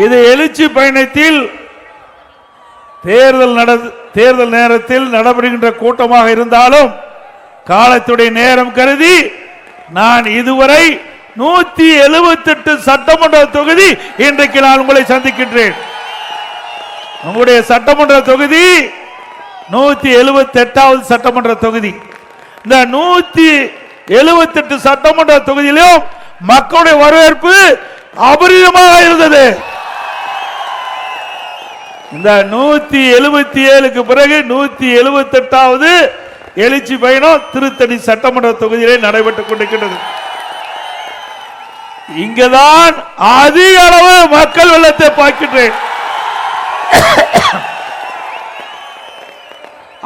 இது எழுச்சி பயணத்தில் தேர்தல் நேரத்தில் நடைபெறுகின்ற கூட்டமாக இருந்தாலும் காலத்துடைய நேரம் கருதி நான் இதுவரை 178 சட்டமன்ற தொகுதி இன்றைக்கு நான் உங்களை சந்திக்கின்றேன். உங்களுடைய சட்டமன்ற தொகுதி 178வது சட்டமன்ற தொகுதி. இந்த 178 சட்டமன்ற தொகுதியிலும் மக்களுடைய வரவேற்பு அபரிதமாக இருந்தது. இந்த 177க்கு பிறகு 178வது எழுச்சி பயணம் திருத்தணி சட்டமன்ற தொகுதியிலே நடைபெற்றுக் கொண்டிருக்கிறது. இங்குதான் அதிக அளவு மக்கள் வெள்ளத்தை பார்க்கின்றேன்.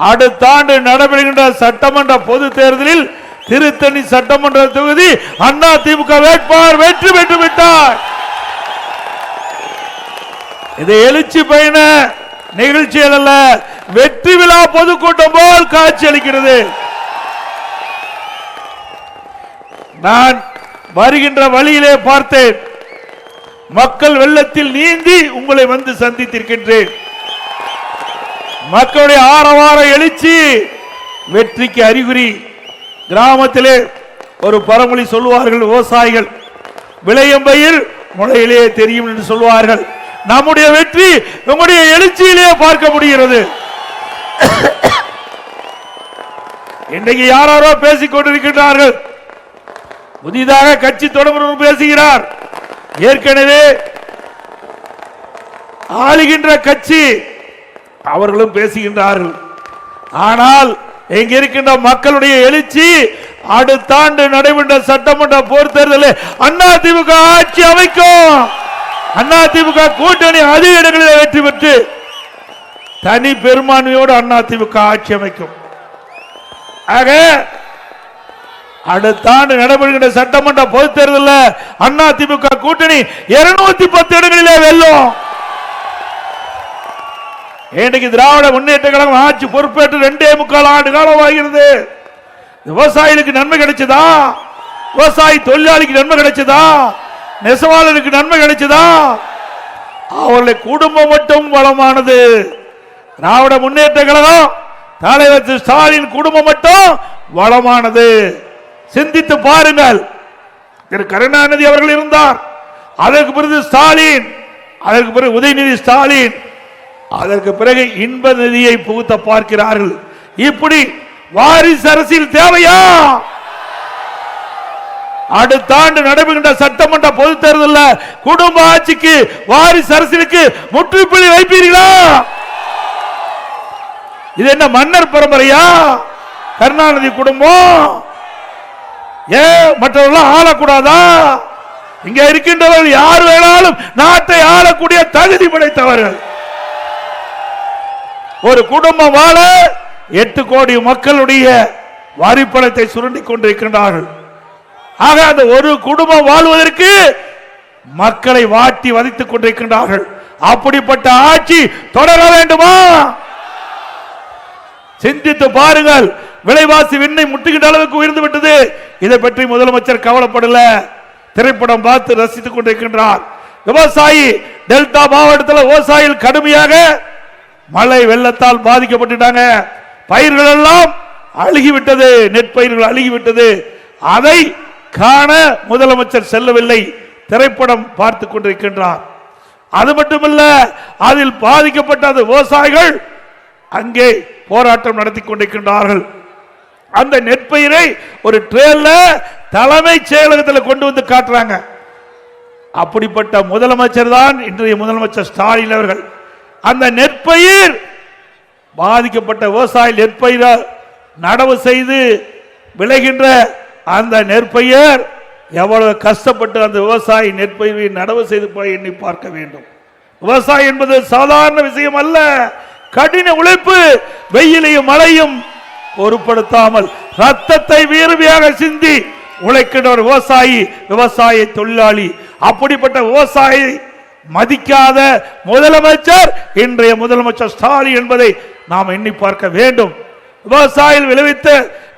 அடுத்த ஆண்டு நடைபெறுகின்ற சட்டமன்ற பொது தேர்தலில் திருத்தணி சட்டமன்ற தொகுதி அதிமுக வேட்பாளர் வெற்றி பெற்று விட்டார். இது எழுச்சி பயண நிகழ்ச்சிகள் அல்ல, வெற்றி விழா பொதுக்கூட்டம் போல் காட்சி அளிக்கிறது. நான் வருகின்ற வழியிலே பார்த்தேன், மக்கள் வெள்ளத்தில் நீந்தி உங்களை வந்து சந்தித்திருக்கின்றேன். மக்களுடைய ஆரவார எழுச்சி வெற்றிக்கு அறிகுறி. கிராமத்திலே ஒரு பழமொழி சொல்லுவார்கள், விவசாயிகள் விளையும் பயிர் முளையிலே தெரியும் என்று சொல்வார்கள். நம்முடைய வெற்றி நம்முடைய எழுச்சியிலே பார்க்க முடிகிறது. இன்றைக்கு யாரோ பேசிக் கொண்டிருக்கின்றார்கள், புதிதாக கட்சி தொடங்குவது பேசுகிறார். ஏற்கனவே ஆளுகின்ற கட்சி அவர்களும் பேசுகின்றார்கள். ஆனால் இங்க இருக்கின்ற மக்களுடைய எழுச்சி அடுத்த ஆண்டு நடைபெற்ற சட்டமன்ற பொது தேர்தலில் அதிமுக ஆட்சி அமைக்கும். அதிமுக கூட்டணி அதிக இடங்களில் வெற்றி பெற்று தனி பெரும்பான்மையோடு அதிமுக ஆட்சி அமைக்கும். ஆக அடுத்த ஆண்டு நடைபெறுகின்ற சட்டமன்ற பொது தேர்தலில் அதிமுக கூட்டணி 210 இடங்களிலே வெல்லும். இன்றைக்கு திராவிட முன்னேற்ற கழகம் ஆட்சி பொறுப்பேற்று 2.25 ஆண்டு காலம் ஆகிறது. விவசாயிகளுக்கு நன்மை கிடைச்சதா? விவசாயி தொழிலாளிக்கு நன்மை கிடைச்சதா? நெசவாளருக்கு நன்மை கிடைச்சதா? அவர்களுடைய குடும்பம் மட்டும் வளமானது. திராவிட முன்னேற்ற கழகம் தலைவர் ஸ்டாலின் குடும்பம் மட்டும் வளமானது. சிந்தித்து பாருங்கள். திரு கருணாநிதி அவர்கள் இருந்தார், அதற்கு பிறகு ஸ்டாலின், அதற்கு பிறகு உதயநிதி ஸ்டாலின், அதற்கு பிறகு இன்ப நிதியை புகுத்த பார்க்கிறார்கள். இப்படி வாரிசு அரசியல் தேவையா? அடுத்த ஆண்டு நடைபெறுகின்ற சட்டமன்ற பொது தேர்தலில் குடும்ப ஆட்சிக்கு வாரிசு அரசியலுக்கு முற்றுப்புள்ளி வைப்பீர்களா? இது என்ன மன்னர் பரம்பரையா? கருணாநிதி குடும்பம் ஏன் மற்றவர்கள் ஆளக்கூடாதா? இங்க இருக்கின்றவர்கள் யார் வேணாலும் நாட்டை ஆளக்கூடிய தகுதி படைத்தவர்கள். ஒரு குடும்பம் வாழ 8 கோடி மக்களுடைய வரிப்பணத்தை சுரண்டிக் கொண்டிருக்கின்றார்கள். ஆக அந்த ஒரு குடும்பம் வாழ்வதற்கு மக்களை வாட்டி வதைத்துக் கொண்டிருக்கின்றார்கள். அப்படிப்பட்ட ஆட்சி தொடர வேண்டுமா? சிந்தித்து பாருங்கள். விலைவாசி விண்ணை முட்டுகின்ற அளவுக்கு உயர்ந்து விட்டது. இதை பற்றி முதலமைச்சர் கவலைப்படல, திரைப்படம் பார்த்து ரசித்துக் கொண்டிருக்கின்றார். விவசாயி டெல்டா மாவட்டத்தில் விவசாயிகள் கடுமையாக மழை வெள்ளத்தால் பாதிக்கப்பட்டுட்டாங்க. பயிர்கள் எல்லாம் அழுகிவிட்டது, நெற்பயிர்கள் அழுகிவிட்டது. அதை காண முதலமைச்சர் செல்லவில்லை, திரைப்படம் பார்த்து கொண்டிருக்கின்றார். அது மட்டுமல்ல, அதில் பாதிக்கப்பட்ட அந்த விவசாயிகள் அங்கே போராட்டம் நடத்தி கொண்டிருக்கின்றார்கள். அந்த நெற்பயிரை ஒரு ட்ரெயின்ல தலைமைச் செயலகத்தில் கொண்டு வந்து காட்டுறாங்க. அப்படிப்பட்ட முதலமைச்சர் தான் இன்றைய முதலமைச்சர் ஸ்டாலின் அவர்கள். அந்த நெற்பயிர் பாதிக்கப்பட்ட விவசாயி நெற்பயிரை நடவு செய்து விளைகின்ற அந்த நெற்பயிர் எவ்வளவு கஷ்டப்பட்டு அந்த விவசாயி நெற்பயிரை நடவு செய்து போய் எண்ணி பார்க்க வேண்டும். விவசாயம் என்பது சாதாரண விஷயம் அல்ல, கடின உழைப்பு. வெயிலையும் மழையும் பொருட்படுத்தாமல் ரத்தத்தை வீரவியாக சிந்தி உழைக்கின்ற ஒரு விவசாயி, விவசாய தொழிலாளி. அப்படிப்பட்ட விவசாயி மதிக்காத முதலமைச்சர் இன்றைய முதலமைச்சர் ஸ்டாலின் என்பதை நாம் எண்ணி பார்க்க வேண்டும். விவசாயிகள் விளைவித்த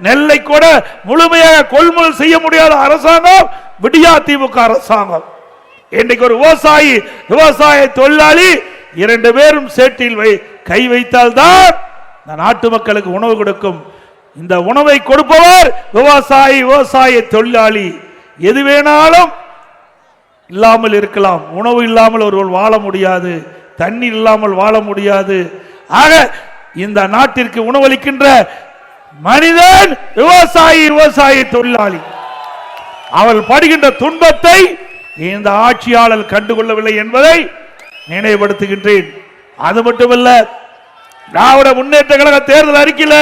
நெல்லை கூட முழுமையாக கொள்முதல் செய்ய முடியாத அரசாங்கம் விடியா திமுக அரசாங்கம். இன்றைக்கு ஒரு விவசாய தொழிலாளி 2 பேரும் சேற்றில் கை வைத்தால்தான் நாட்டு மக்களுக்கு உணவு கொடுக்கும். இந்த உணவை கொடுப்பவர் விவசாய தொழிலாளி. எது வேணாலும் இல்லாமல் இருக்கலாம், உணவு இல்லாமல் ஒருவர் வாழ முடியாது, தண்ணீர் இல்லாமல் வாழ முடியாது. ஆக இந்த நாட்டிற்கு உணவளிக்கின்ற மனிதன் விவசாய தொழிலாளி. அவள் படுகின்ற துன்பத்தை இந்த ஆட்சியாளர் கண்டுகொள்ளவில்லை என்பதை நினைவுபடுத்துகின்றேன். அது மட்டுமல்ல, திராவிட முன்னேற்ற கழக தேர்தல் அறிக்கையில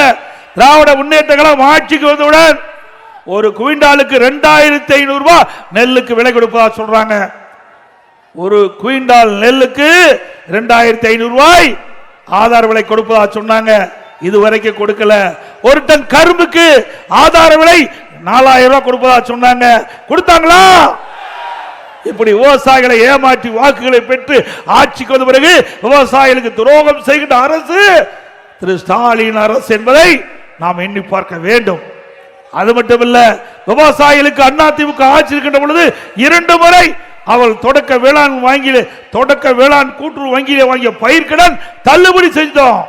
திராவிட முன்னேற்ற கழகம் ஆட்சிக்கு வந்தவுடன் ஒரு குவிண்டாலுக்கு 2500 ரூபாய் நெல்லுக்கு விலை கொடுப்பதா சொல்றாங்க. ஒரு குவிண்டால் நெல்லுக்கு 2500 ரூபாய் ஆதார விலை கொடுப்பதா சொன்னாங்க. இதுவரைக்கும் கொடுக்கல. ஒரு டன் கரும்புக்கு ஆதார விலை 4000 ரூபாய் கொடுப்பதா சொன்னாங்க. கொடுத்தாங்களா? இப்படி விவசாயிகளை ஏமாற்றி வாக்குகளை பெற்று ஆட்சிக்கு வந்த பிறகு விவசாயிகளுக்கு துரோகம் செய்கின்ற அரசு திரு ஸ்டாலின் அரசு என்பதை நாம் எண்ணி பார்க்க வேண்டும். அது மட்டுமல்ல, விவசாயிகளுக்கு அதிமுக ஆட்சி இருக்கின்ற பொழுது 2 முறை அவள் தொடக்க வேளாண் கூட்டுறவு வங்கியிலே வாங்கிய பயிர்க்கடன் தள்ளுபடி செஞ்சோம்.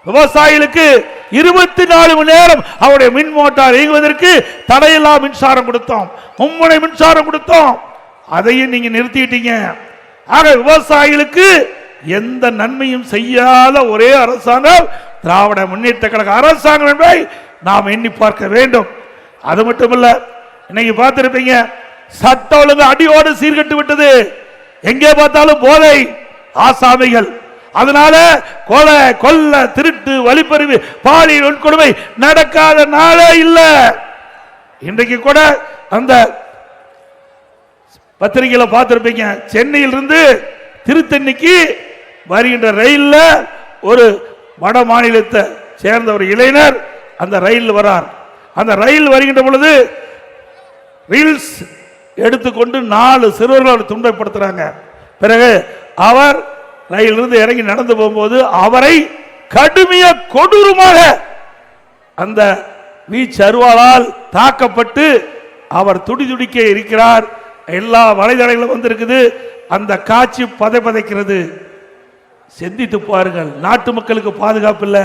விவசாயிகளுக்கு 24 மணி நேரம் அவருடைய மின் மோட்டார் இயங்குவதற்கு தடையில்லா மின்சாரம் கொடுத்தோம், மும்முனை மின்சாரம் கொடுத்தோம். அதையும் நீங்க நிறுத்திட்டீங்க. ஆக விவசாயிகளுக்கு எந்த நன்மையும் செய்யாத ஒரே அரசாங்கம் திராவிட முன்னேற்ற கழக அரசாங்கம் என்பதை நாம் எண்ணி பார்க்க வேண்டும். அது மட்டுமல்ல, இன்னைக்கு பார்த்திருப்பீங்க, சட்ட ஒழுங்கு அடியோடு சீர்கட்டு விட்டது. எங்கே பார்த்தாலும் போதை ஆசாமிகள். அதனால கொலை, கொல்ல, திருட்டு, வழிப்பறிவு, பாலியல் வன்கொடுமை நடக்காத நாளே இல்லை. இன்றைக்கு கூட அந்த பத்திரிகையில பார்த்திருப்பீங்க, சென்னையிலிருந்து திருத்தணிக்கு வருகின்ற ரயில்ல ஒரு வட மாநிலத்தை சேர்ந்த ஒரு இளைஞர் அந்த ரயில் வரார். அந்த ரயில் வருகின்ற பொழுது ரீல்ஸ் எடுத்துக்கொண்டு 4 சிறுவர்கள் துன்பப்படுத்துறாங்க. பிறகு அவர் ரயிலிருந்து இறங்கி நடந்து போகும்போது அவரை கடுமையாக கொடூரமாக அந்த வீச்சு அருவாளால் தாக்கப்பட்டு அவர் துடிதுடிக்க இருக்கிறார். எல்லா வலைதளங்களும் வந்திருக்குது. அந்த காட்சி பதைக்கிறது. சிந்தித்து பாருங்கள். நாட்டு மக்களுக்கு பாதுகாப்பு இல்ல,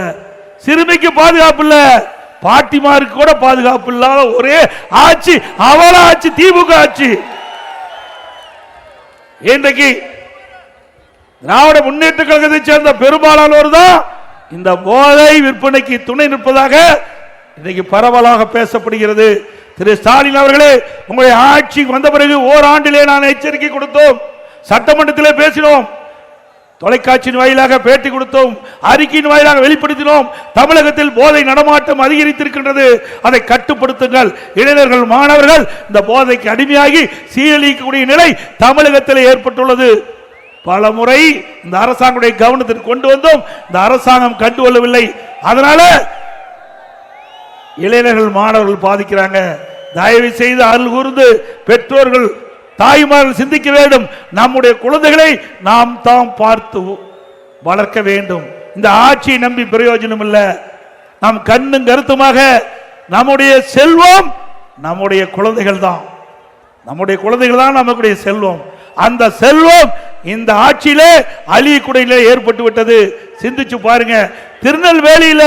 சிறுமிக்கு பாதுகாப்பு இல்ல, பாட்டிமாருக்கு கூட பாதுகாப்பு இல்லாத ஒரே ஆட்சி அவள ஆட்சி, திமுக ஆட்சி. இன்றைக்கு திராவிட முன்னேற்ற கழகத்தை சேர்ந்த பெரும்பாலானோர் தான் இந்த போதை விற்பனைக்கு துணை நிற்பதாக இன்றைக்கு பரவலாக பேசப்படுகிறது. திரு ஸ்டாலின் அவர்களே, உங்களுடைய ஆட்சிக்கு வந்த பிறகு ஓராண்டிலே நான் எச்சரிக்கை கொடுத்தோம், சட்டமன்றத்திலே பேசினோம், தொலைக்காட்சியின் வாயிலாக பேட்டி கொடுத்தோம், அறிக்கையின் வாயிலாக வெளிப்படுத்தினோம். தமிழகத்தில் போதை நடமாட்டம் அதிகரித்திருக்கின்றது, அதை கட்டுப்படுத்துங்கள். இளைஞர்கள், மாணவர்கள் இந்த போதைக்கு அடிமையாகி சீரழிக்கக்கூடிய நிலை தமிழகத்தில் ஏற்பட்டுள்ளது. பல முறை இந்த அரசாங்கத்துடைய கவனத்திற்கு கொண்டு வந்தோம், இந்த அரசாங்கம் கண்டுகொள்ளவில்லை. அதனால இளைஞர்கள், மாணவர்கள் பாதிக்கிறாங்க. தயவு செய்து அருள் கூர்ந்து பெற்றோர்கள், தாய்மார்கள் சிந்திக்க வேண்டும். நம்முடைய குழந்தைகளை நாம் தாம் பார்த்து வளர்க்க வேண்டும். இந்த ஆட்சியை நம்பி பிரயோஜனம் இல்லை. நாம் கண்ணும் கருத்துமாக நம்முடைய செல்வம் நம்முடைய குழந்தைகள் தான். நம்முடைய குழந்தைகள் தான் நம்முடைய செல்வம். அந்த செல்வம் இந்த ஆட்சியிலே அழியக்கூடிய ஏற்பட்டு விட்டது. சிந்திச்சு பாருங்க. திருநெல்வேலியில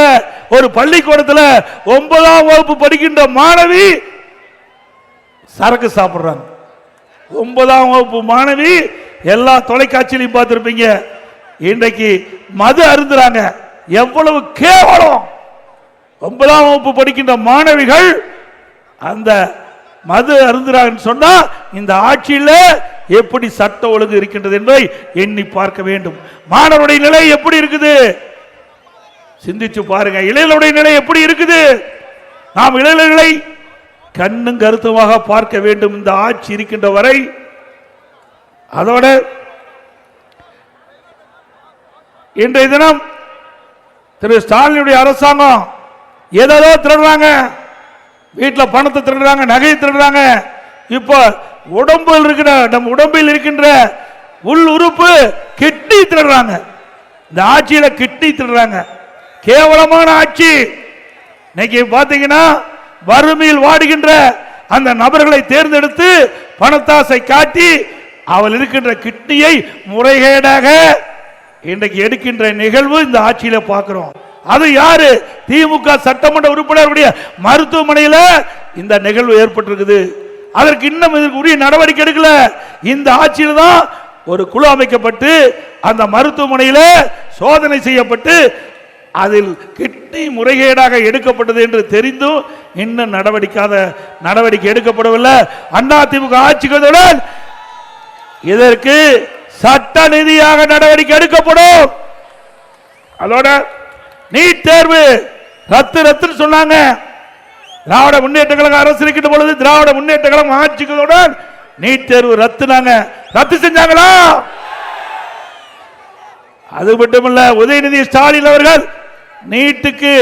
ஒரு பள்ளிக்கூடத்தில் 9ஆம் வகுப்பு படிக்கின்ற மாணவி சரக்கு சாப்பிடுறாங்க. 9ஆம் வகுப்பு மாணவி, எல்லா தொலைக்காட்சியிலையும் பார்த்திருப்பீங்க, இன்றைக்கு மது அருந்துறாங்க. எவ்வளவு கேவலம்! 9ஆம் வகுப்பு படிக்கின்ற மாணவிகள் அந்த மது அருந்துறாங்கன்னு சொன்னா இந்த ஆட்சியில் எப்படி சட்ட ஒழுங்கு இருக்கின்றது என்பதை எண்ணி பார்க்க வேண்டும். மாணவருடைய நிலை எப்படி இருக்குது சிந்திச்சு பாருங்க. இளைஞருடைய நிலை எப்படி இருக்குது? நாம் இளைஞர்களை கண்ணும் கருத்துமாக பார்க்க வேண்டும் இந்த ஆட்சி இருக்கின்ற வரை. அதோட இன்றைய தினம் திரு ஸ்டாலினுடைய அரசாங்கம் ஏதோ திருடுறாங்க, வீட்டில் பணத்தை திருடுறாங்க, நகையை திருடுறாங்க. இப்ப உடம்பில் இருக்கிற நம் உடம்பில் இருக்கின்ற உள் உறுப்பு கிட்னி திருடுறாங்க. இந்த ஆட்சியில கிட்னி திருடுறாங்க. கேவலமான ஆட்சி. இன்னைக்கு பாத்தீங்கன்னா வறுமையில் வாடுகின்ற அந்த நபர்களை தேர்ந்தெடுத்து பணத்தாசை காட்டி அவள் இருக்கின்ற கிட்னியை முறைகேடாக இன்றைக்கு எடுக்கின்ற நிகழ்வு இந்த ஆட்சியில பார்க்கிறோம். அது யாரு? திமுக சட்டமன்ற உறுப்பினருடைய மருத்துவமனையில் இந்த நிகழ்வு ஏற்பட்டிருக்குது. அதற்கு இன்னும் உரிய நடவடிக்கை எடுக்கல. இந்த ஆட்சியில் தான் ஒரு குழு அமைக்கப்பட்டு அந்த மருத்துவமனையில் சோதனை செய்யப்பட்டு அதில் கிட்னி முறைகேடாக எடுக்கப்பட்டது என்று தெரிந்தும் இன்னும் நடவடிக்கை எடுக்கப்படவில்லை. அதிமுக ஆட்சிகளுடன் இதற்கு சட்ட ரீதியாக நடவடிக்கை எடுக்கப்படும். அதோட நீட் தேர்வு ரத்து சொன்னாங்க. திராவிட முன்னேற்ற கழகம் அரசு இருக்கின்ற பொழுது திராவிட முன்னேற்ற கழகம் ஆட்சிகளுடன் நீட் தேர்வு ரத்து செஞ்சாங்களா? அது மட்டுமல்ல, உதயநிதி ஸ்டாலின் அவர்கள் நீட்டுக்கு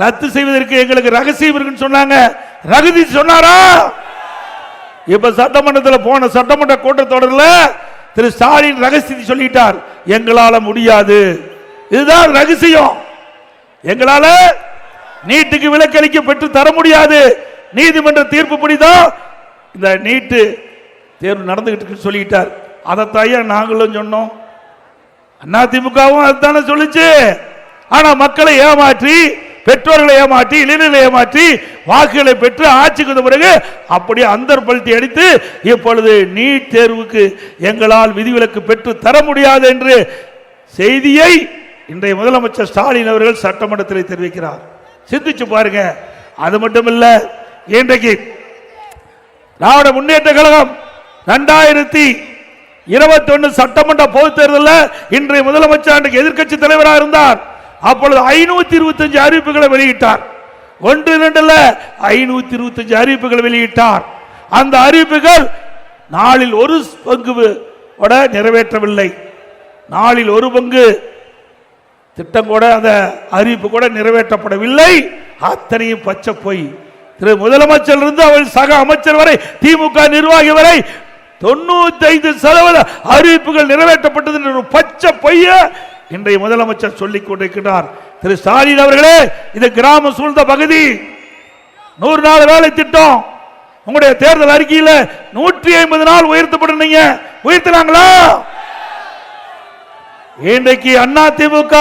ரத்து செய்வதற்கு எங்களுக்கு ரகசியம் இருக்குன்னு சொன்னாங்க. ரகசியம் சொன்னாரா? இப்ப சட்டமன்றத்தில் போன சட்டமன்ற கூட்டத்தொடரில் திரு ஸ்டாலின் ரகசியத்தை சொல்லிட்டார். எங்களால முடியாது, இதுதான் ரகசியம். எங்களால நீட்டுக்கு விலக்களிக்க பெற்று தர முடியாது. நீதிமன்ற தீர்ப்புப்படிதான் இந்த நீட்டு தேர்வு நடந்துகிட்டு சொல்லிட்டார். அதைத்தாயா நாங்களும் சொன்னோம். அதிமுகவும் அதுதானே சொல்லிச்சு. ஆனா மக்களை ஏமாற்றி, பெற்றோர்களை ஏமாற்றி, இளைஞர்களை ஏமாற்றி வாக்குகளை பெற்று ஆட்சிக்கு வந்த பிறகு அப்படியே அந்தர்பல்ட்டி அடித்து இப்பொழுது நீட் தேர்வுக்கு எங்களால் விதிவிலக்கு பெற்று தர முடியாது என்று செய்தியை இன்றைய முதலமைச்சர் ஸ்டாலின் அவர்கள் சட்டமன்றத்தில் தெரிவிக்கிறார். சிந்திச்சு பாருங்க. அது மட்டுமல்ல, இன்றைக்கு திராவிட முன்னேற்ற கழகம் 2021 சட்டமன்ற பொதுத் தேர்தலில் இன்றைய முதலமைச்சர் எதிர்க்கட்சி தலைவராக இருந்தார். அப்பொழுது 525 அறிவிப்புகளை வெளியிட்டார். 1-2 525 அறிவிப்புகளை வெளியிட்டார். அந்த அறிவிப்புகள் நாளில் ஒரு பங்கு கூட நிறைவேற்றவில்லை. நாளில் ஒரு பங்கு திட்டம் கூட, அந்த அறிவிப்பு கூட நிறைவேற்றப்படவில்லை. அத்தனையும் பச்சை பொய். திரு முதலமைச்சர் இருந்து அவள் சக அமைச்சர் வரை, திமுக நிர்வாகி வரை 95% அறிவிப்புகள் நிறைவேற்றப்பட்டது என்று பச்சை பொய்ய இன்றைய முதலமைச்சர் சொல்லிக் கொண்டிருக்கிறார். திரு ஸ்டாலின் அவர்களே, இது கிராம சூழ்ந்த பகுதி. 100 நாள் வேலை திட்டம் உங்களுடைய தேர்தல் அறிக்கையில் 150 நாள் உயர்த்தப்படுறீங்க. உயர்த்தினாங்களா? இன்றைக்கு அதிமுக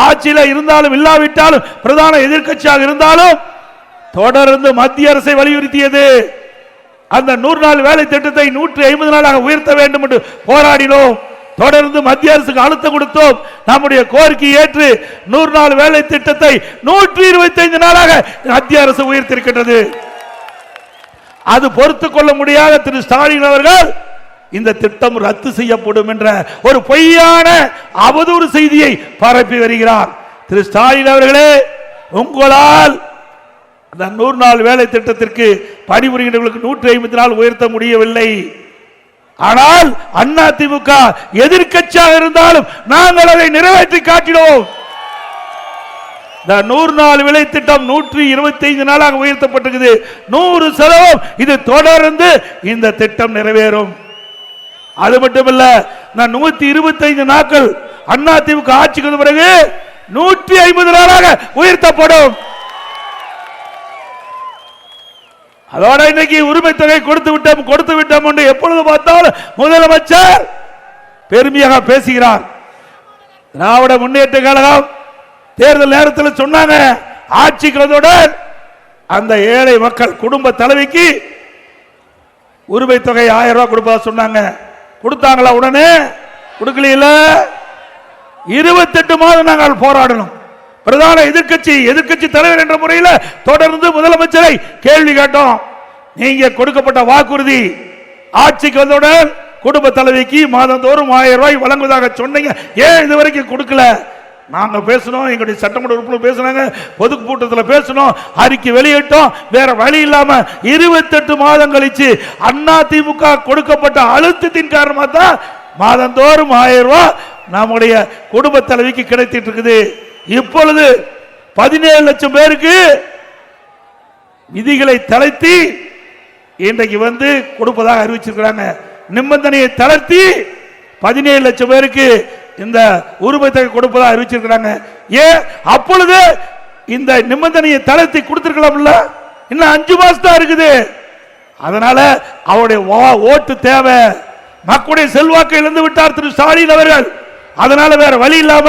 ஆட்சியில் இருந்தாலும் இல்லாவிட்டாலும் பிரதான எதிர்க்கட்சியாக இருந்தாலும் தொடர்ந்து மத்திய அரசை வலியுறுத்தியது. அந்த 100 நாள் வேலை திட்டத்தை 150 நாளாக உயர்த்த வேண்டும் என்று போராடினோம். தொடர்ந்து மத்திய அரசுக்கு அழுத்தம் கொடுத்தோம். நம்முடைய கோரிக்கை ஏற்று 100 நாள் வேலை திட்டத்தை 125 நாளாக மத்திய அரசு உயர்த்திருக்கின்றது. அது பொறுத்துக் கொள்ள முடியாத திரு ஸ்டாலின் அவர்கள் இந்த திட்டம் ரத்து செய்யப்படும் என்ற ஒரு பொய்யான அவதூறு செய்தியை பரப்பி வருகிறார். திரு ஸ்டாலின் அவர்களே, உங்களால் அந்த 100 நாள் வேலை திட்டத்திற்கு பணிபுரிகின்றவர்களுக்கு 150 நாள் உயர்த்த முடியவில்லை. ஆனால் அதிமுக எதிர்க்கட்சியாக இருந்தாலும் நாங்கள் அதை நிறைவேற்றி காட்டினோம். 100 நாள் வேலை திட்டம் 125 நாளாக உயர்த்தப்பட்டிருக்கிறது. 100% இது தொடர்ந்து இந்த திட்டம் நிறைவேறும். அது மட்டுமல்ல, 125 நாட்கள் அதிமுக ஆட்சிக்கு பிறகு 150 நாளாக உயர்த்தப்படும். அதோட இன்னைக்கு உரிமை தொகை கொடுத்து விட்டோம் என்று எப்பொழுது பார்த்தாலும் முதலமைச்சர் பெருமையாக பேசுகிறார். திராவிட முன்னேற்ற கழகம் தேர்தல் நேரத்தில் சொன்னாங்க, ஆட்சிக்கு வந்தவுடன் அந்த ஏழை மக்கள் குடும்ப தலைவிக்கு உரிமை தொகை 1000 ரூபாய் கொடுப்பதா சொன்னாங்க. கொடுத்தாங்களா? உடனே கொடுக்கல. 28 மாதம் நாங்கள் போராடணும். பிரதான எதிர்க்கட்சி தலைவர் என்ற முறையில் தொடர்ந்து முதலமைச்சரை கேள்வி கேட்டோம். நீங்க கொடுக்கப்பட்ட வாக்குறுதி ஆட்சிக்கு வந்தவுடன் குடும்ப தலைவிக்கு மாதந்தோறும் 1000 ரூபாய் வழங்குவதாக சொன்னீங்க, ஏன் இதுவரைக்கும் கொடுக்கல? நாங்க பேசணும், எங்களுடைய சட்டமன்ற உறுப்பினர் பேசினாங்க, பொதுக்கூட்டத்தில் பேசணும், அறிக்கை வெளியிட்டோம். வேற வழி இல்லாம 28 மாதம் கழிச்சு அதிமுக கொடுக்கப்பட்ட அழுத்தத்தின் காரணமாக தான் மாதந்தோறும் 1000 ரூபாய் நம்முடைய குடும்ப தலைவிக்கு கிடைத்திட்டு இருக்குது. இப்பொழுது 17 லட்சம் பேருக்கு விதிகளை தளர்த்தி இன்றைக்கு கொடுப்பதாக அறிவிச்சிருக்கிறாங்க. நிபந்தனையை தளர்த்தி 17 லட்சம் பேருக்கு இந்த உரிமை தொகை கொடுப்பதாக அறிவிச்சிருக்கிறாங்க. ஏன் அப்பொழுது இந்த நிபந்தனையை தளர்த்தி கொடுத்திருக்கலாம்ல? இன்னும் 5 மாசம் தான் இருக்குது. அதனால அவருடைய ஓட்டு தேவை. மக்களுடைய செல்வாக்கை இழந்து விட்டார் திரு ஸ்டாலின் அவர்கள். அதனால வேற வழி இல்லாம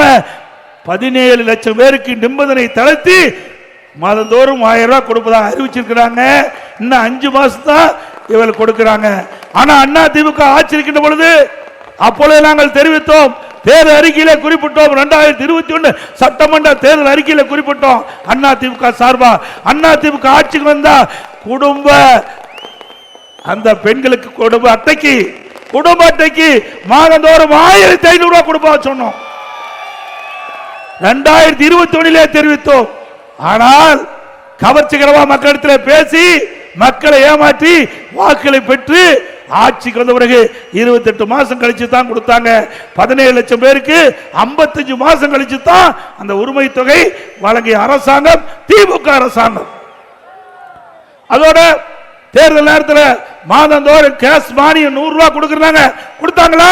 17 லட்சம் பேருக்கு நிபந்தனை தளர்த்தி மாதந்தோறும் 1000 ரூபாய் கொடுப்பதாக அறிவிச்சிருக்கிறாங்க. இன்னும் 5 மாசம் தான் இவர்கள் கொடுக்கிறாங்க. ஆனா அண்ணா திமுக ஆட்சி இருக்கின்ற பொழுது அப்பொழுது நாங்கள் தெரிவித்தோம், தேர்தல் அறிக்கையில குறிப்பிட்டோம், 2021 சட்டமன்ற தேர்தல் அறிக்கையில குறிப்பிட்டோம், அண்ணா திமுக சார்பா அண்ணா திமுக ஆட்சிக்கு வந்தா குடும்ப அந்த பெண்களுக்கு குடும்ப அட்டைக்கு மாதந்தோறும் 1500 ரூபாய் கொடுப்பா சொன்னோம். 2021 தெரிவித்தோம். ஆனால் கவர்ச்சிகரமா மக்களிடத்தில் பேசி மக்களை ஏமாற்றி வாக்குகளை பெற்று ஆட்சிக்கு வந்த பிறகு 28 மாசம் கழிச்சு தான் கொடுத்தாங்க. 17 லட்சம் பேருக்கு 55 மாசம் கழிச்சு தான் அந்த உரிமை தொகை வழங்கிய அரசாங்கம் திமுக அரசாங்கம். அதோட தேர்தல் நேரத்தில் மாதந்தோறும் கேஸ் மானியம் 100 ரூபாய் கொடுக்கறாங்க. கொடுத்தாங்களா?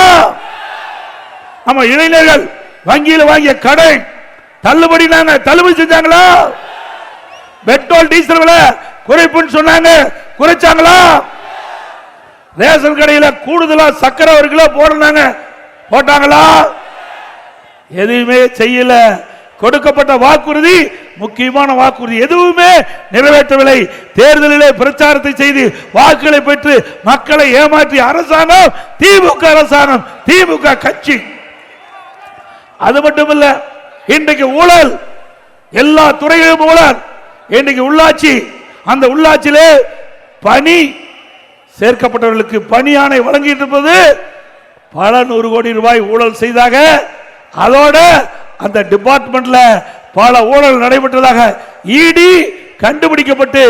நம்ம இளைஞர்கள் வங்கியில் வாங்கிய கடை தள்ளுபடி செஞ்சாங்களா? பெட்ரோல் டீசல் விலை குறைப்புன்னு சொன்னாங்க, குறைச்சாங்களா? ரேஷன் கடையில் கூடுதலா சக்கரை 1 கிலோ போட்டாங்களா? எதுவுமே செய்யல. கொடுக்கப்பட்ட வாக்குறுதி, முக்கியமான வாக்குறுதி எதுவுமே நிறைவேற்றவில்லை. தேர்தலிலே பிரச்சாரத்தை செய்து வாக்குகளை பெற்று மக்களை ஏமாற்றிய அரசாங்கம் திமுக அரசாங்கம், திமுக கட்சி. அது மட்டுமல்ல, இன்றைக்கு ஊழல், எல்லா துறைகளிலும் ஊழல். இன்றைக்கு உள்ளாட்சி, அந்த உள்ளாட்சியிலே பணி சேர்க்கப்பட்டவர்களுக்கு பணி ஆணை வழங்கிட்டு இருப்பது பல 100 கோடி ரூபாய் ஊழல் செய்தாக. அதோட அந்த டிபார்ட்மெண்ட்ல பல ஊழல் நடைபெற்றதாக இடி கண்டுபிடிக்கப்பட்டு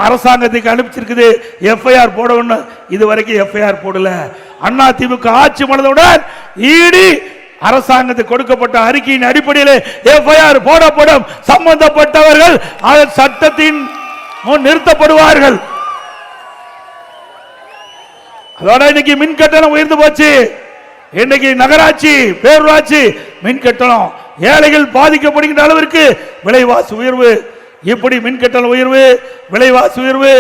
அரசாங்கத்துக்கு அனுப்பிச்சிருக்குது. எஃப்ஐஆர் போடணும், இதுவரைக்கும் எஃப்ஐஆர் போடல. அண்ணா திமுக ஆட்சி மனதுடன் இடி அரசாங்கத்துக்கு கொடுக்கப்பட்ட அறிக்கையின் அடிப்படையில் எஃப்ஐஆர் போடப்படும். சம்பந்தப்பட்டவர்கள் அதன் சட்டத்தின் முன் நிறுத்தப்படுவார்கள். அதோட இன்னைக்கு மின் கட்டணம் உயர்ந்து போச்சு. இன்னைக்கு நகராட்சி, பேரூராட்சி மின் கட்டணம் ஏழைகள் பாதிக்கப்படுகின்ற அளவிற்கு விலைவாசி உயர்வு. இப்படி மின் கட்டண உயர்வு, விலைவாசி உயர்வு,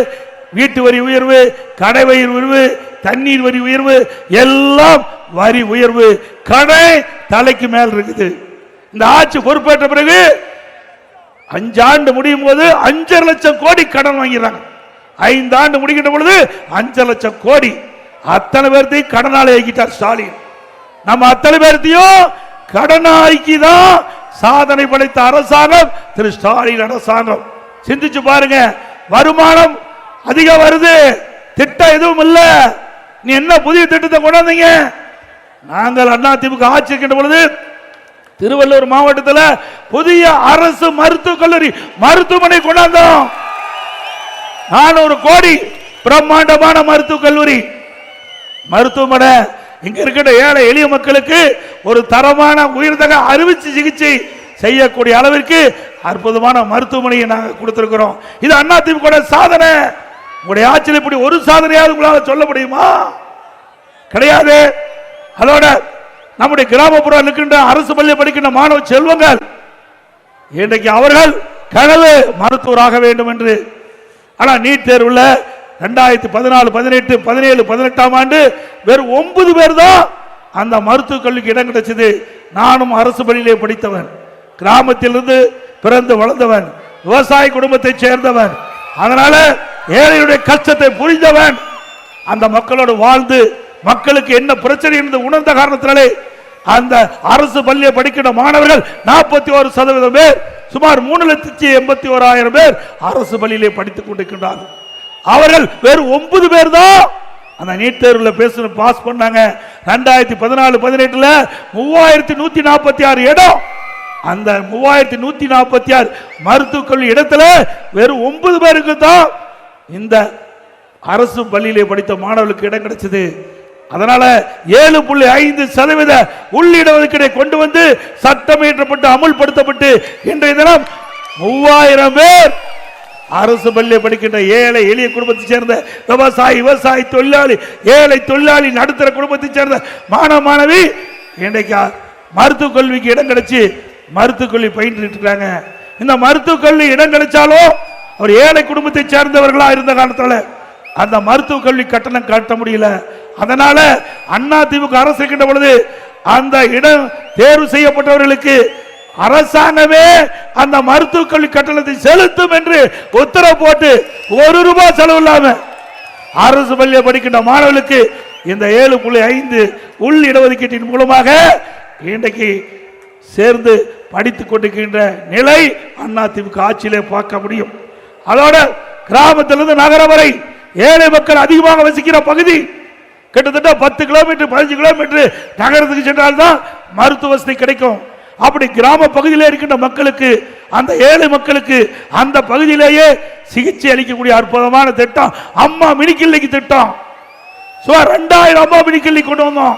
வீட்டு வரி உயர்வு, கடை வரி உயர்வு, தண்ணீர் வரி உயர்வு, எல்லாம் வரி உயர்வு. கடை தலைக்கு மேல் இருக்குது. இந்த ஆட்சி பொறுப்பேற்ற பிறகு 5 ஆண்டு முடியும் போது 5.5 லட்சம் கோடி கடன் வாங்கிறாங்க. 5 ஆண்டு முடிக்கின்ற பொழுது 5 லட்சம் கோடி. அத்தனை பேர்த்தையும் கடனாளி ஆக்கிட்டார் ஸ்டாலின். நம்ம அத்தனை பேர்த்தையும் கடனாளிக்கு தான் சாதனை படைத்த அரசாங்கம் திரு ஸ்டாலின் அரசாங்கம். சிந்திச்சு பாருங்க. வருமானம் அதிகம் வருது, திட்டம் எதுவும் இல்ல. நீ என்ன புதிய திட்டத்தை கொண்டாந்தீங்க? நாங்கள் அண்ணா திமுக ஆட்சி இருக்கின்ற பொழுது திருவள்ளூர் மாவட்டத்தில் புதிய அரசு மருத்துவக் கல்லூரி மருத்துவமனை கொண்டாந்தோம். 400 கோடி பிரம்மாண்டமான மருத்துவக் கல்லூரி மருத்துவமனை. இங்க இருக்கிற ஏழை எளிய மக்களுக்கு ஒரு தரமான உயர்தர அறுவை சிகிச்சை செய்யக்கூடிய அளவிற்கு அற்புதமான மருத்துவமனையை நாங்கள் கொடுத்திருக்கிறோம். இது அண்ணா திமுக சாதனை. உங்களுடைய ஆட்சியில் இப்படி ஒரு சாதனையாவது உங்களால் சொல்ல முடியுமா? கிடையாது. அதோட நம்முடைய கிராமப்புறம் இருக்கின்ற அரசு பள்ளி படிக்கின்ற மாணவ செல்வங்கள் இன்றைக்கு அவர்கள் கனவு மருத்துவராக வேண்டும் என்று. ஆனா நீட் தேர்வுல 2014, 18, 17, 18ஆம் ஆண்டு வெறும் 9 பேர் தான் அந்த மருத்துவக் கல்விக்கு இடம் கிடைச்சது. நானும் அரசு பள்ளியிலே படித்தவன், கிராமத்திலிருந்து பிறந்து வளர்ந்தவன், விவசாய குடும்பத்தை சேர்ந்தவன். அதனால ஏழையுடைய கஷ்டத்தை புரிந்தவன். அந்த மக்களோடு வாழ்ந்து மக்களுக்கு என்ன பிரச்சனை என்று உணர்ந்த காரணத்தினாலே அந்த அரசு பள்ளியை படிக்கிற மாணவர்கள் 41% பேர், சுமார் 3,81,000 பேர் அரசு பள்ளியிலே படித்துக் கொண்டிருக்கின்றார்கள். அவர்கள் வெறும் 9 பேர் தான் அந்த நீட் தேர்வில் பேச பாஸ் பண்ணாங்க. 2014, 18ல 3146 இடம். அந்த 3146 மருத்துவக் கல்வி இடத்துல வெறும் 9 பேருக்கு தான் இந்த அரசு பள்ளியிலே படித்த மாணவர்களுக்கு இடம் கிடைச்சது. அதனால 7.5% உள்ளிடஒதுக்கீடை கொண்டு வந்து சட்டம் இயற்றப்பட்டு அமுல்படுத்தப்பட்டு இன்றைய தினம் 3000 பேர் அரசு பள்ளியை படிக்கின்ற ஏழை எளிய குடும்பத்தை சேர்ந்த விவசாயி தொழிலாளி, ஏழை தொழிலாளி, நடுத்தர குடும்பத்தை சேர்ந்த மாணவ மாணவி இன்றைக்கு மருத்துவக் கல்விக்கு இடம் கிடைச்சி மருத்துவக் கல்வி பயின்று இருக்காங்க. இந்த மருத்துவக் கல்வி இடம் கிடைச்சாலும் ஒரு ஏழை குடும்பத்தை சேர்ந்தவர்களா இருந்த காலத்தில் அந்த மருத்துவக் கல்வி கட்டணம் கட்ட முடியல. அதனால அதிமுக அரசு இருக்கின்ற பொழுது அந்த இடம் தேர்வு செய்யப்பட்டவர்களுக்கு அரசாங்கமே அந்த மருத்துவக் கல்வி கட்டணத்தை செலுத்தும் என்று உத்தரவு போட்டு ₹1 செலவு இல்லாம அரசு பள்ளியில் படிக்கின்ற மாணவர்களுக்கு இந்த 7.5 உள் இடஒதுக்கீட்டின் மூலமாக இன்றைக்கு சேர்ந்து படித்துக் கொண்டிருக்கின்ற நிலை அதிமுக ஆட்சியிலே பார்க்க முடியும். அதோட கிராமத்திலிருந்து நகரம் வரை ஏழை மக்கள் அதிகமாக வசிக்கிற பகுதி கிட்டத்தட்ட 10 கிலோமீட்டர் 15 கிலோமீட்டர் நகரத்துக்கு சென்றால்தான் மருத்துவ வசதி கிடைக்கும். அப்படி கிராம பகுதியில் இருக்கின்ற மக்களுக்கு அந்த ஏழை மக்களுக்கு அந்த பகுதியிலேயே சிகிச்சை அளிக்கக்கூடிய அற்புதமான திட்டம் அம்மா மினி கிளினிக் திட்டம். சுமார் 2000 அம்மா மினி கிளினிக் கொண்டு வந்தோம்.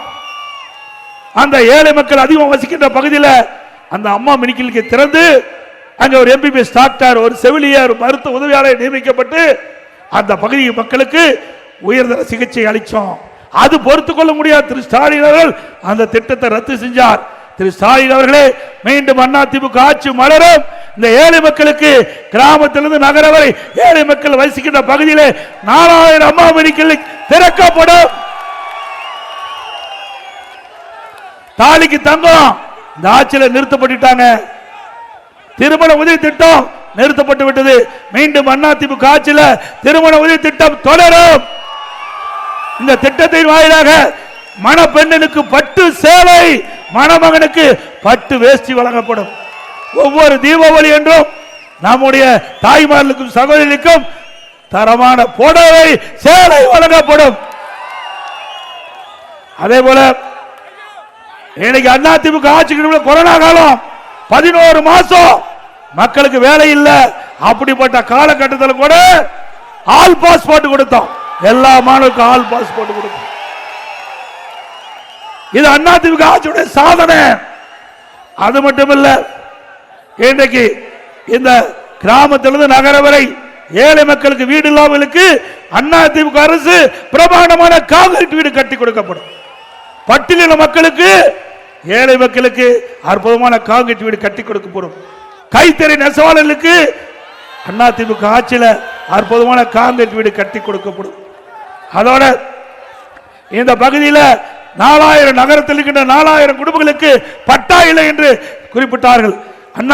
அந்த ஏழை மக்கள் அதிகம் வசிக்கின்ற பகுதியில் அந்த அம்மா மினி கிளினிக்கை திறந்து அங்க ஒரு எம்பிபிஎஸ் டாக்டர் ஒரு செவிலியர் மருத்துவ உதவியாளர் நியமிக்கப்பட்டு அந்த பகுதி மக்களுக்கு உயர்தர சிகிச்சை அளித்தோம். அது பொறுத்துக் கொள்ள முடியாது. திரு ஸ்டாலின் அவர்கள் அந்த திட்டத்தை ரத்து செஞ்சார். திரு ஸ்டாலின் அவர்களே மீண்டும் அதிமுக ஆட்சி மலரும். இந்த ஏழை மக்களுக்கு கிராமத்திலிருந்து நகர வரை ஏழை மக்கள் வசிக்கின்ற பகுதியிலே 4000 அம்மா மினி கிளினிக் திறக்கப்படும். தாலிக்கு தங்கம் இந்த ஆட்சியில் நிறுத்தப்பட்டுட்டாங்க. திருமண உதவி திட்டம் நிறுத்தப்பட்டு விட்டது. மீண்டும் அதிமுக ஆட்சியில் திருமண உதவி திட்டம் தொடரும். இந்த திட்டத்தின் வாயிலாக மணப்பெண்ணுக்கு பட்டு சேலை, மணமகனுக்கு பட்டு வேஷ்டி வழங்கப்படும். ஒவ்வொரு தீபாவளி என்றும் நம்முடைய தாய்மார்களுக்கும் சகோதரிகளுக்கும் தரமான புடவை சேலை வழங்கப்படும். அதே போல இன்னைக்கு அதிமுக ஆட்சிக்கு கொரோனா காலம் 11 மாசம் மக்களுக்கு வேலை இல்லை. அப்படிப்பட்ட காலகட்டத்தில் கூட ஆல் பாஸ் போட்டு கொடுத்தோம். எல்லா மாணவருக்கும் ஆல் பாஸ் போட்டு கொடுத்தோம். இது அதிமுக ஆட்சியுடைய சாதனை. அது மட்டுமல்ல, இன்றைக்கு இந்த கிராமத்திலிருந்து நகர வரை ஏழை மக்களுக்கு வீடு இல்லாமலுக்கு அதிமுக அரசு பிரமாண்டமான கான்கிரீட் வீடு கட்டி கொடுக்கப்படும். பட்டியலின மக்களுக்கு ஏழை மக்களுக்கு அற்புதமான கான்கிரீட் வீடு கட்டி கொடுக்கப்படும். கைத்தறி நெசவாளர்களுக்கு அதிமுக ஆட்சியில் அற்புதமான கான்கிரீட் வீடு கட்டி கொடுக்கப்படும். அதோட இந்த பகுதியில் 4000 நகரத்தில் இருக்கின்ற 4000 குடும்பங்களுக்கு பட்டா இல்லை என்று குறிப்பிட்டார்கள்.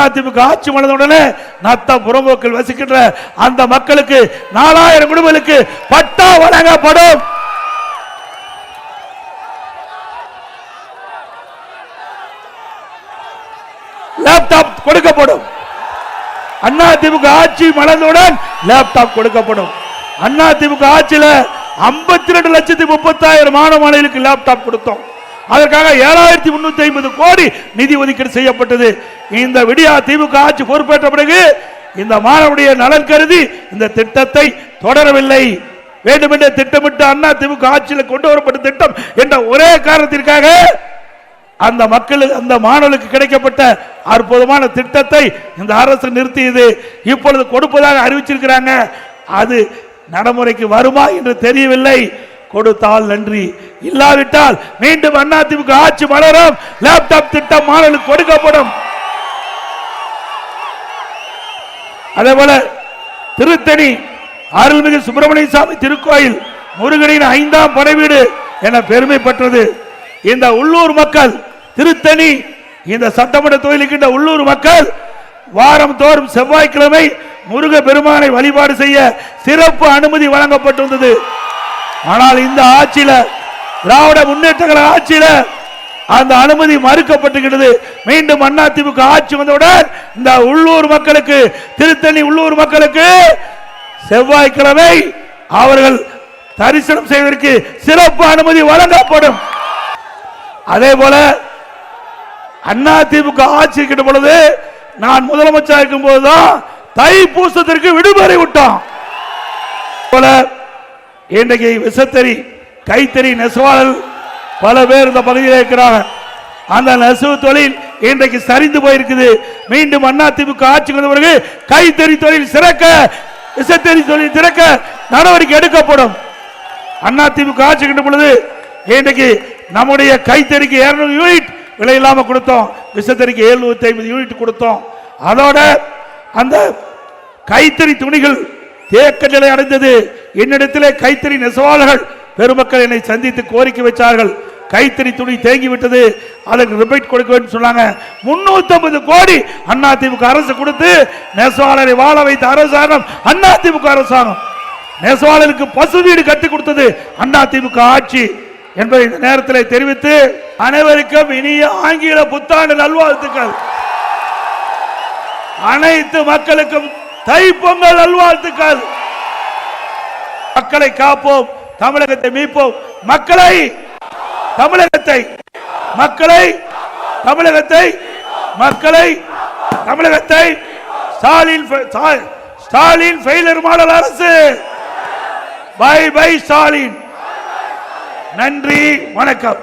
அதிமுக ஆட்சி மலர்ந்தவுடனே நத்தம் புறம்போக்கில் வசிக்கின்ற அந்த மக்களுக்கு 4000 குடும்பங்களுக்கு பட்டா வழங்கப்படும். லேப்டாப் கொடுக்கப்படும். அதிமுக ஆட்சி மலர்ந்தவுடன் லேப்டாப் கொடுக்கப்படும். அதிமுக ஆட்சியில் 52,30,000 மாணவ மாணவிகளுக்கு லேப்டாப் கொடுத்தோம். அதற்காக 7,350 கோடி நிதி ஒதுக்கீடு செய்யப்பட்டது. இந்த விடியா திமுக ஆட்சி பொறுப்பேற்ற பிறகு இந்த மாணவனுடைய நலன் கருதி இந்த திட்டத்தை தொடரவில்லை. வேண்டுமென்றே திட்டமிட்டு அதிமுக ஆட்சியில் கொண்டு வரப்பட்ட திட்டம் என்ற ஒரே காரணத்திற்காக அந்த மக்களுக்கு அந்த மாணவர்களுக்கு கிடைக்கப்பட்ட அற்புதமான திட்டத்தை இந்த அரசு நிறுத்தியது. இப்பொழுது கொடுப்பதாக அறிவிச்சிருக்கிறாங்க. அது நடைமுறைக்கு வருமா என்று தெரியவில்லை. கொடுத்தால் நன்றி, இல்லாவிட்டால் மீண்டும் அதிமுக ஆட்சி மலரும். லேப்டாப் திட்டம் மாணவர்களுக்கு கொடுக்கப்படும். அதே போல திருத்தணி அருள்மிகு சுப்பிரமணிய சாமி திருக்கோயில் முருகனின் 5ஆம் படை வீடு என பெருமை பெற்றது. இந்த உள்ளூர் மக்கள் திருத்தணி இந்த சட்டமன்ற தொகுதியில் உள்ளூர் மக்கள் வாரம் தோறும் செவ்வாய்க்கிழமை முருக பெருமானை வழிபாடு செய்ய சிறப்பு அனுமதி வழங்கப்பட்டிருந்தது. ஆனால் இந்த ஆட்சியில திராவிட முன்னேற்ற கழக ஆட்சியில அந்த அனுமதி மறுக்கப்பட்டுகிறது. மீண்டும் அதிமுக ஆட்சி வந்தவுடன் இந்த உள்ளூர் மக்களுக்கு திருத்தணி உள்ளூர் மக்களுக்கு செவ்வாய்க்கிழமை அவர்கள் தரிசனம் செய்வதற்கு சிறப்பு அனுமதி வழங்கப்படும். அதே போல அதிமுக ஆட்சி இருக்கின்ற பொழுது நான் முதலமைச்சர் இருக்கும் போதுதான் தைப்பூசத்திற்கு விடுமுறை விட்டோம். இன்றைக்கு விசத்தறி கைத்தறி நெசவாளர் பல பேர் இந்த பகுதியில் இருக்கிறாங்க. அந்த நெசவு தொழில் இன்றைக்கு சரிந்து போயிருக்குது. மீண்டும் அதிமுக ஆட்சி வந்த பிறகு கைத்தறி தொழில் சிறக்க, விசத்தறி தொழில் சிறக்க நடவடிக்கை எடுக்கப்படும். அதிமுக ஆட்சி இருக்கின்ற பொழுது இன்றைக்கு நம்முடைய கைத்தறிக்கு 200 யூனிட் விலை இல்லாம கொடுத்தோம். விசத்தறிக்கு 750 யூனிட் கொடுத்தோம். அதோட அந்த கைத்தறி துணிகள் தேக்க நிலை அடைந்தது. என்னிடத்திலே கைத்தறி நெசவாளர்கள் பெருமக்கள் என்னை சந்தித்து கோரிக்கை வச்சார்கள். கைத்தறி துணி தேங்கி விட்டது, அதற்கு ரிபேட் கொடுக்க வேண்டும் சொன்னாங்க. 350 கோடி அதிமுக அரசு கொடுத்து நெசவாளரை வாழ வைத்த அரசாங்கம் அதிமுக அரசாங்கம். நெசவாளருக்கு பசு வீடு கட்டி கொடுத்தது அதிமுக ஆட்சி என்பதை இந்த நேரத்தில் தெரிவித்து அனைவருக்கும் இனிய ஆங்கில புத்தாண்டு நல்வாழ்த்துக்கள். அனைத்து மக்களுக்கும் தைப்பொங்கல் நல்வாழ்த்துக்கள். மக்களை காப்போம், தமிழகத்தை மீட்போம். மக்களை தமிழகத்தை மக்களை தமிழகத்தை மக்களை தமிழகத்தை ஸ்டாலின் ஃபெயிலியர் மாடல் அரசு. Bye bye Stalin. நன்றி, வணக்கம்.